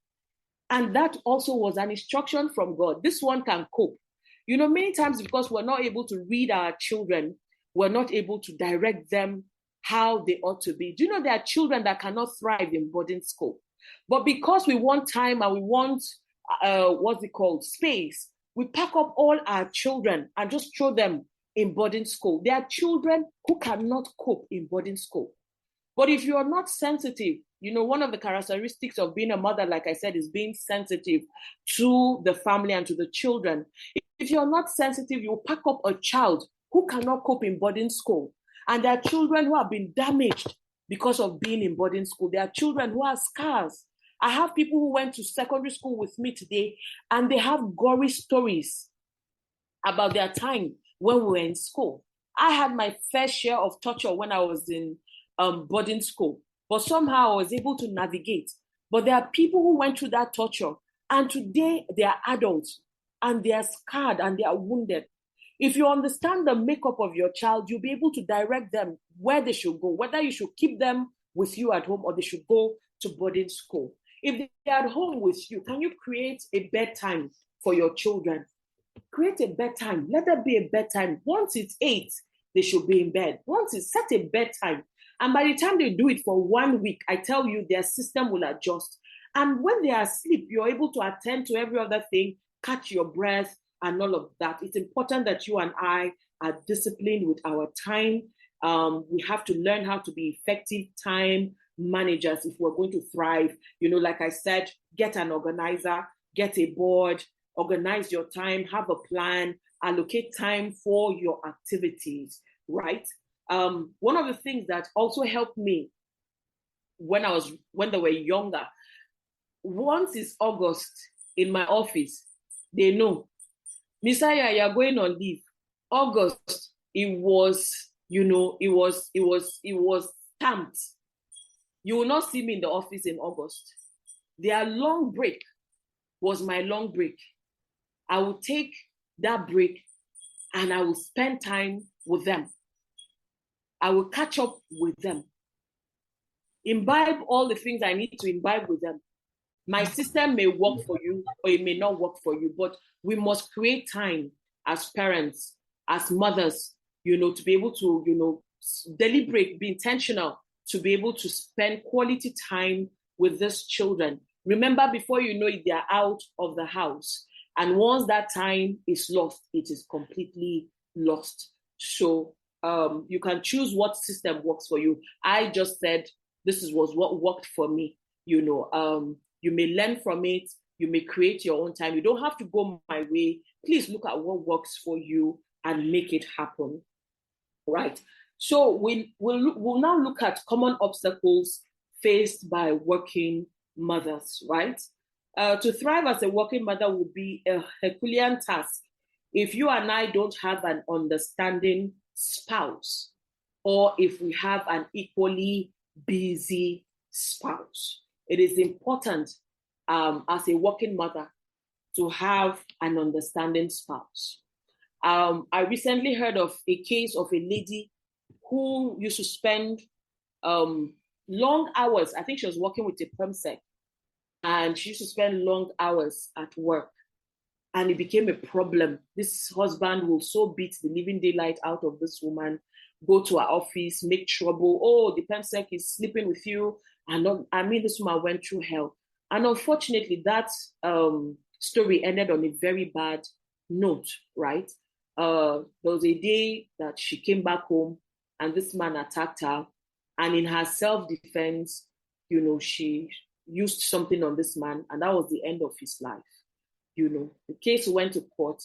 And that also was an instruction from God. This one can cope. Many times because we're not able to read our children, we're not able to direct them how they ought to be. Do you know there are children that cannot thrive in boarding school? But because we want time and we want, space, we pack up all our children and just throw them in boarding school. There are children who cannot cope in boarding school. But if you are not sensitive, one of the characteristics of being a mother, like I said, is being sensitive to the family and to the children. If you're not sensitive, you pack up a child who cannot cope in boarding school. And there are children who have been damaged because of being in boarding school. There are children who have scars. I have people who went to secondary school with me today, and they have gory stories about their time when we were in school. I had my fair share of torture when I was in boarding school, but somehow I was able to navigate. But there are people who went through that torture, and today they are adults, and they are scarred, and they are wounded. If you understand the makeup of your child, you'll be able to direct them where they should go, whether you should keep them with you at home or they should go to boarding school. If they're at home with you, can you create a bedtime for your children? Create a bedtime. Let there be a bedtime. Once it's 8, they should be in bed. Once it's set a bedtime. And by the time they do it for 1 week, I tell you, their system will adjust. And when they are asleep, you're able to attend to every other thing, catch your breath, and all of that. It's important that you and I are disciplined with our time. We have to learn how to be effective time managers if we're going to thrive. Like I said, get an organizer, get a board, organize your time, have a plan, allocate time for your activities, right? One of the things that also helped me when they were younger, once it's August in my office, they know, Messiah, you're going on leave. August, it was stamped. You will not see me in the office in August. Their long break was my long break. I will take that break and I will spend time with them. I will catch up with them. Imbibe all the things I need to imbibe with them. My system may work for you or it may not work for you, but we must create time as parents, as mothers, to be able to, deliberate, be intentional, to be able to spend quality time with these children. Remember, before you know it, they're out of the house. And once that time is lost, it is completely lost. So you can choose what system works for you. I just said, this was what worked for me. You may learn from it. You may create your own time. You don't have to go my way. Please look at what works for you and make it happen. Right. So we'll now look at common obstacles faced by working mothers, right? To thrive as a working mother would be a Herculean task if you and I don't have an understanding spouse, or if we have an equally busy spouse. It is important as a working mother to have an understanding spouse. I recently heard of a case of a lady who used to spend long hours. I think she was working with a PEMSEC, and she used to spend long hours at work. And it became a problem. This husband will so beat the living daylight out of this woman, go to her office, make trouble. Oh, the PEMSEC is sleeping with you. This woman went through hell. And unfortunately, that story ended on a very bad note, right? There was a day that she came back home and this man attacked her. And in her self-defense, she used something on this man, and that was the end of his life. The case went to court,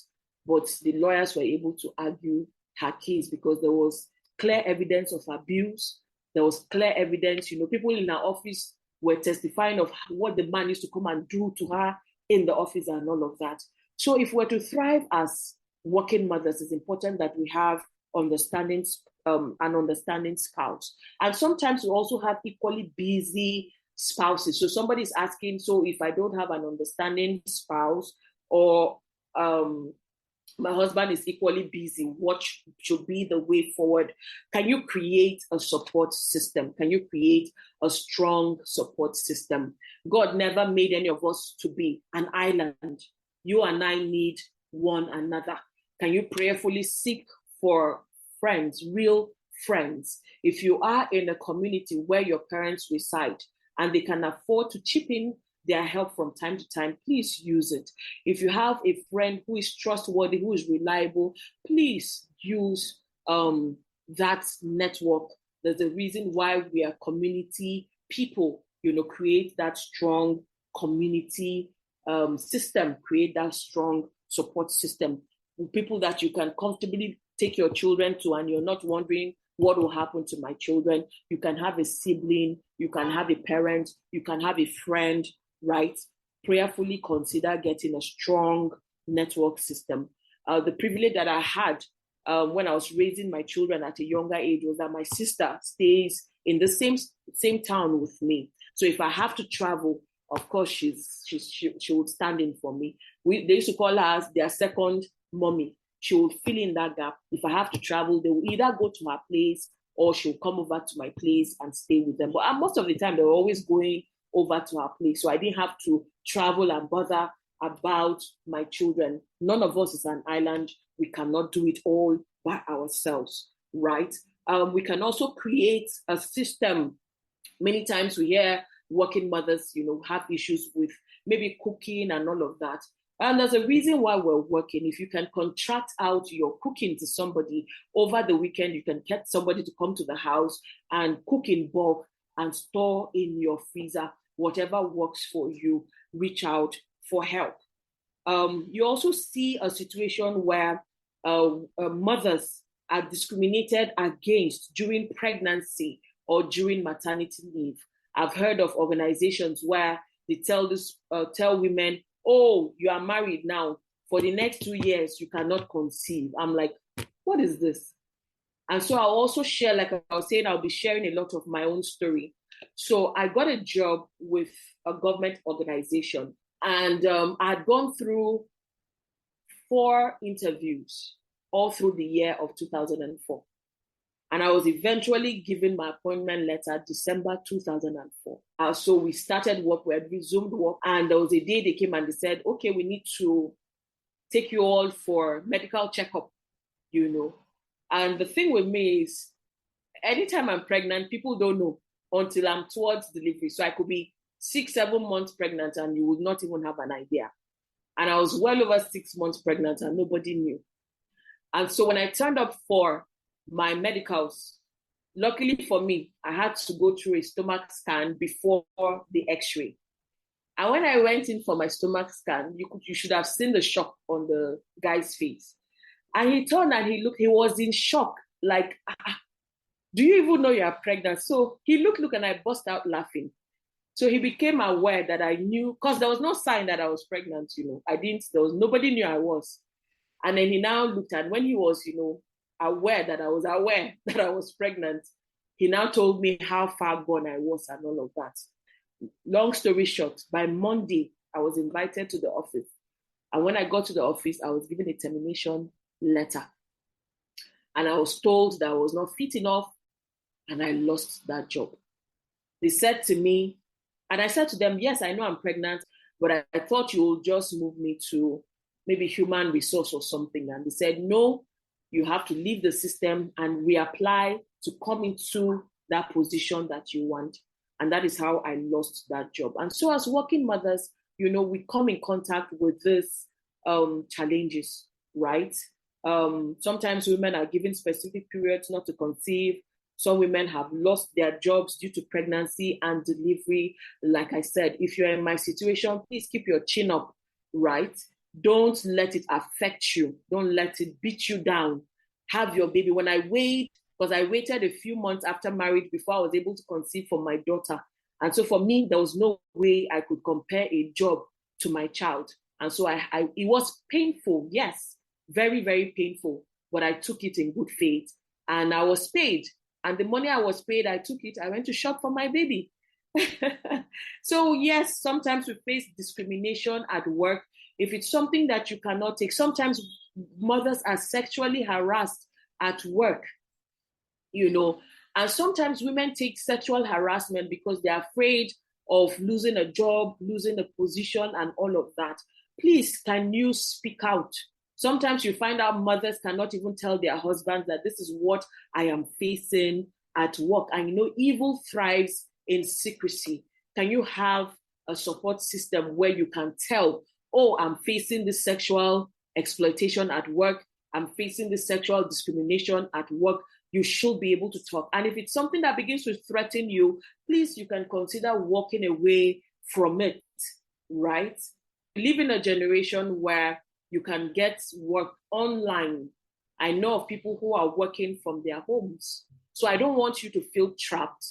but the lawyers were able to argue her case because there was clear evidence of abuse. There was clear evidence, people in her office were testifying of what the man used to come and do to her in the office and all of that. So if we're to thrive as working mothers, it's important that we have an understanding spouse. And sometimes we also have equally busy spouses. So somebody's asking, so if I don't have an understanding spouse, or my husband is equally busy, what should be the way forward? Can you create a support system? Can you create a strong support system? God never made any of us to be an island. You and I need one another. Can you prayerfully seek for friends, real friends? If you are in a community where your parents reside and they can afford to chip in their help from time to time, please use it. If you have a friend who is trustworthy, who is reliable, please use that network. There's a reason why we are community people, create that strong community system, create that strong support system. People that you can comfortably take your children to, and you're not wondering what will happen to my children. You can have a sibling, you can have a parent, you can have a friend, right? Prayerfully consider getting a strong network system. The privilege that I had when I was raising my children at a younger age was that my sister stays in the same town with me. So if I have to travel, of course, she would stand in for me. They used to call her their second mommy. She will fill in that gap. If I have to travel, they will either go to her place or she'll come over to my place and stay with them. But most of the time, they were always going over to her place. So I didn't have to travel and bother about my children. None of us is an island. We cannot do it all by ourselves, right? We can also create a system. Many times we hear working mothers, have issues with maybe cooking and all of that. And there's a reason why we're working. If you can contract out your cooking to somebody over the weekend, you can get somebody to come to the house and cook in bulk and store in your freezer. Whatever works for you, reach out for help. You also see a situation where mothers are discriminated against during pregnancy or during maternity leave. I've heard of organizations where they tell women, oh, you are married now. For the next 2 years, you cannot conceive. I'm like, what is this? And so I'll also share, like I was saying, I'll be sharing a lot of my own story. So I got a job with a government organization, and I'd gone through 4 interviews all through the year of 2004. And I was eventually given my appointment letter December 2004. So we started work, we had resumed work. And there was a day they came and they said, okay, we need to take you all for medical checkup, And the thing with me is, anytime I'm pregnant, people don't know until I'm towards delivery. So I could be 6-7 months pregnant and you would not even have an idea. And I was well over 6 months pregnant and nobody knew. And so when I turned up for my medicals, luckily for me, I had to go through a stomach scan before the x-ray. And when I went in for my stomach scan, you should have seen the shock on the guy's face. And he turned and he was in shock, like, do you even know you're pregnant? So he looked, and I burst out laughing. So he became aware that I knew, because there was no sign that I was pregnant, nobody knew I was. And then he now looked, and when he was, aware that I was pregnant, he now told me how far gone I was and all of that. Long story short, by Monday, I was invited to the office. And when I got to the office, I was given a termination letter. And I was told that I was not fit enough, and I lost that job. They said to me, and I said to them, yes, I know I'm pregnant, but I thought you would just move me to maybe human resource or something. And they said, no, you have to leave the system and reapply to come into that position that you want. And that is how I lost that job. And so as working mothers, we come in contact with these challenges, right? Sometimes women are given specific periods not to conceive. Some women have lost their jobs due to pregnancy and delivery. Like I said, if you're in my situation, please keep your chin up, right? Don't let it affect you. Don't let it beat you down. Have your baby. When I wait, because I waited a few months after marriage before I was able to conceive for my daughter. And so for me, there was no way I could compare a job to my child. And so it was painful, yes, very, very painful, but I took it in good faith and I was paid. And the money I was paid, I took it, I went to shop for my baby. So yes, sometimes we face discrimination at work. If it's something that you cannot take, sometimes mothers are sexually harassed at work, and sometimes women take sexual harassment because they're afraid of losing a job, losing a position, and all of that. Please, can you speak out? Sometimes you find out mothers cannot even tell their husbands that this is what I am facing at work. And evil thrives in secrecy. Can you have a support system where you can tell, oh, I'm facing this sexual exploitation at work. I'm facing this sexual discrimination at work. You should be able to talk. And if it's something that begins to threaten you, please, you can consider walking away from it, right? We live in a generation where you can get work online. I know of people who are working from their homes. So I don't want you to feel trapped.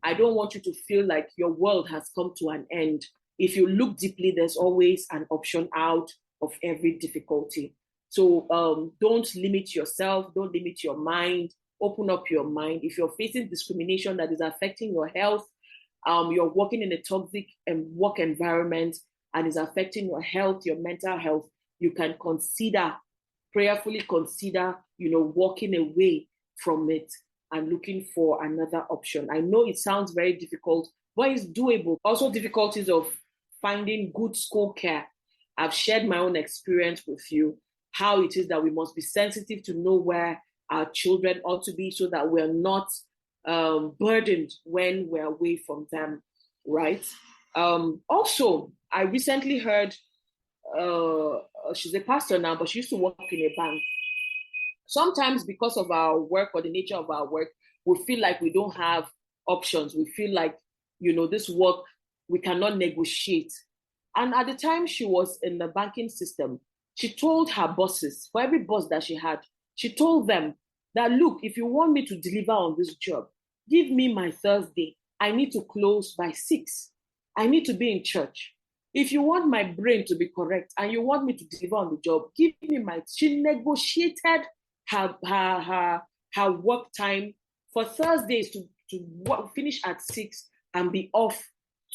I don't want you to feel like your world has come to an end. If you look deeply, there's always an option out of every difficulty. So don't limit yourself. Don't limit your mind. Open up your mind. If you're facing discrimination that is affecting your health, you're working in a toxic work environment and is affecting your health, your mental health, you can prayerfully consider, walking away from it and looking for another option. I know it sounds very difficult, but it's doable. Also, difficulties of finding good school care. I've shared my own experience with you, how it is that we must be sensitive to know where our children ought to be so that we're not burdened when we're away from them, right? Also, I recently heard, she's a pastor now, but she used to work in a bank. Sometimes because of our work or the nature of our work, we feel like we don't have options. We feel like, this work, we cannot negotiate. And at the time she was in the banking system, she told her bosses, for every boss that she had, she told them that, look, if you want me to deliver on this job, give me my Thursday. I need to close by 6. I need to be in church. If you want my brain to be correct and you want me to deliver on the job, give me she negotiated her work time for Thursdays to work, finish at 6 and be off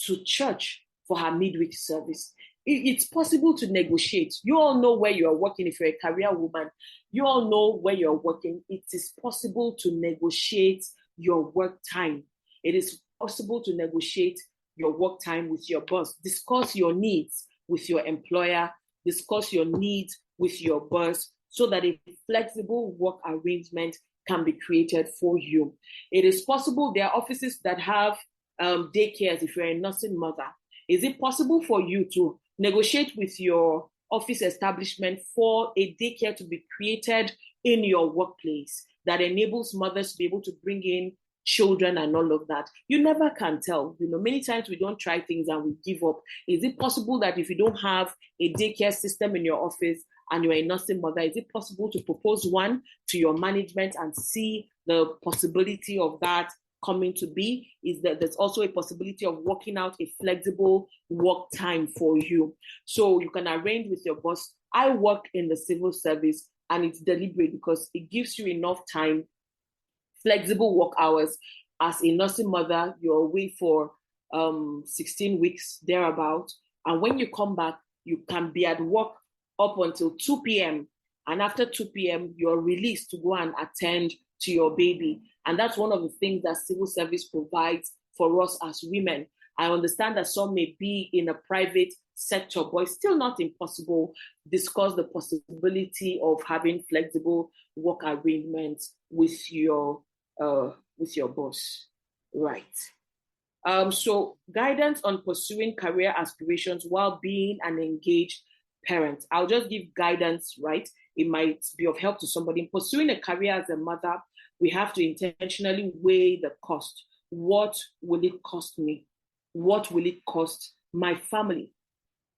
to church for her midweek service. It's possible to negotiate. You all know where you're working. If you're a career woman, you all know where you're working. It is possible to negotiate your work time. It is possible to negotiate your work time with your boss. Discuss your needs with your employer. Discuss your needs with your boss so that a flexible work arrangement can be created for you. It is possible. There are offices that have daycares if you're a nursing mother. Is it possible for you to negotiate with your office establishment for a daycare to be created in your workplace that enables mothers to be able to bring in children and all of that. You never can tell. Many times we don't try things and we give up. Is it possible that if you don't have a daycare system in your office and you're a nursing mother, is it possible to propose one to your management and see the possibility of that coming to be? Is that there's also a possibility of working out a flexible work time for you. So you can arrange with your boss. I work in the civil service, and it's deliberate because it gives you enough time, flexible work hours. As a nursing mother, you're away for 16 weeks, thereabout. And when you come back, you can be at work up until 2 p.m. And after 2 p.m., you're released to go and attend to your baby. And that's one of the things that civil service provides for us as women. I understand that some may be in a private sector, but it's still not impossible. Discuss the possibility of having flexible work arrangements with your boss, right? So guidance on pursuing career aspirations while being an engaged parent. I'll just give guidance, right? It might be of help to somebody. In pursuing a career as a mother, we have to intentionally weigh the cost. What will it cost me? What will it cost my family?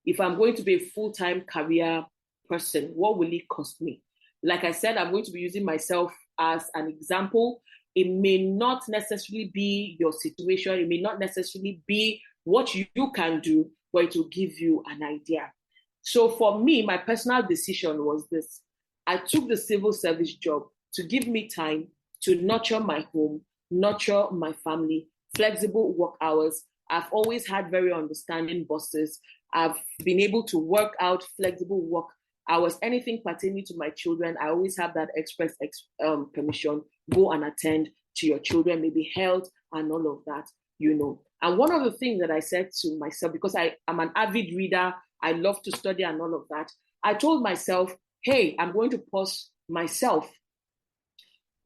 If I'm going to be a full-time career person, what will it cost me? Like I said, I'm going to be using myself as an example. It may not necessarily be your situation. It may not necessarily be what you can do, but it will give you an idea. So for me, my personal decision was this. I took the civil service job to give me time to nurture my home, nurture my family, flexible work hours. I've always had very understanding bosses. I've been able to work out flexible work hours. Anything pertaining to my children, I always have that express permission. Go and attend to your children, maybe health and all of that, And one of the things that I said to myself, because I'm an avid reader, I love to study and all of that, I told myself, hey, I'm going to pause myself.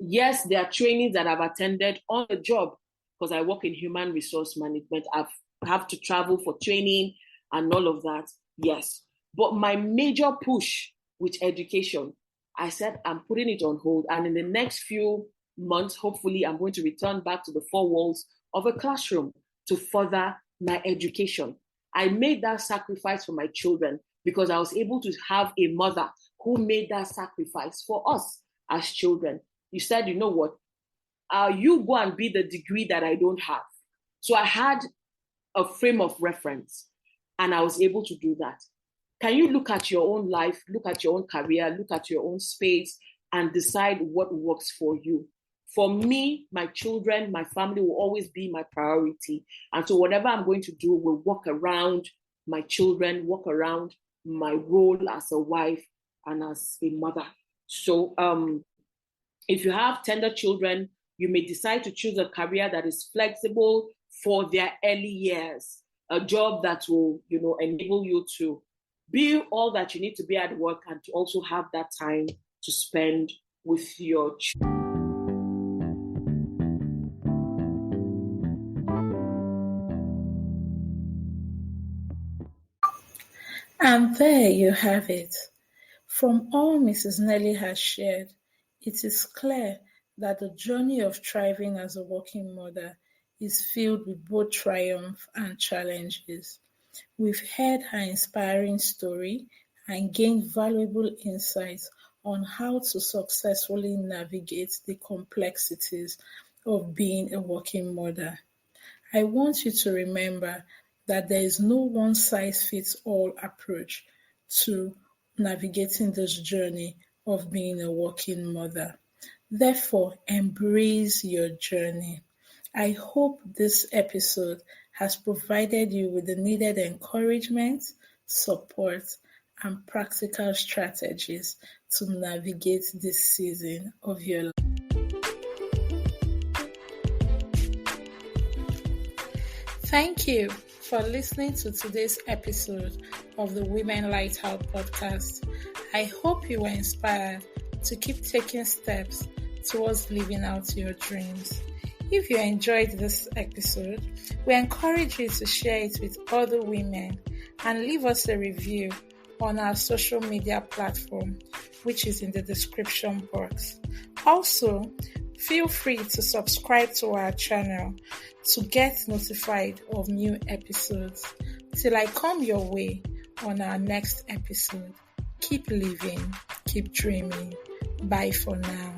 Yes, there are trainings that I've attended on the job because I work in human resource management. I have to travel for training and all of that. Yes. But my major push with education, I said, I'm putting it on hold. And in the next few months, hopefully, I'm going to return back to the four walls of a classroom to further my education. I made that sacrifice for my children because I was able to have a mother who made that sacrifice for us as children. You said, you know what? You go and be the degree that I don't have. So I had a frame of reference and I was able to do that. Can you look at your own life, look at your own career, look at your own space and decide what works for you? For me, my children, my family will always be my priority. And so whatever I'm going to do will work around my children, work around my role as a wife and as a mother. So if you have tender children, you may decide to choose a career that is flexible for their early years, a job that will, enable you to be all that you need to be at work and to also have that time to spend with your children. And there you have it. From all Mrs. Nelly has shared, it is clear that the journey of thriving as a working mother is filled with both triumph and challenges. We've heard her inspiring story and gained valuable insights on how to successfully navigate the complexities of being a working mother. I want you to remember that there is no one-size-fits-all approach to navigating this journey of being a working mother. Therefore, embrace your journey. I hope this episode has provided you with the needed encouragement, support, and practical strategies to navigate this season of your life. Thank you for listening to today's episode of the Women Lighthouse podcast. I hope you were inspired to keep taking steps towards living out your dreams. If you enjoyed this episode, we encourage you to share it with other women and leave us a review on our social media platform, which is in the description box. Also, Feel free to subscribe to our channel to get notified of new episodes. Till I come your way on our next episode, keep living, keep dreaming. Bye for now.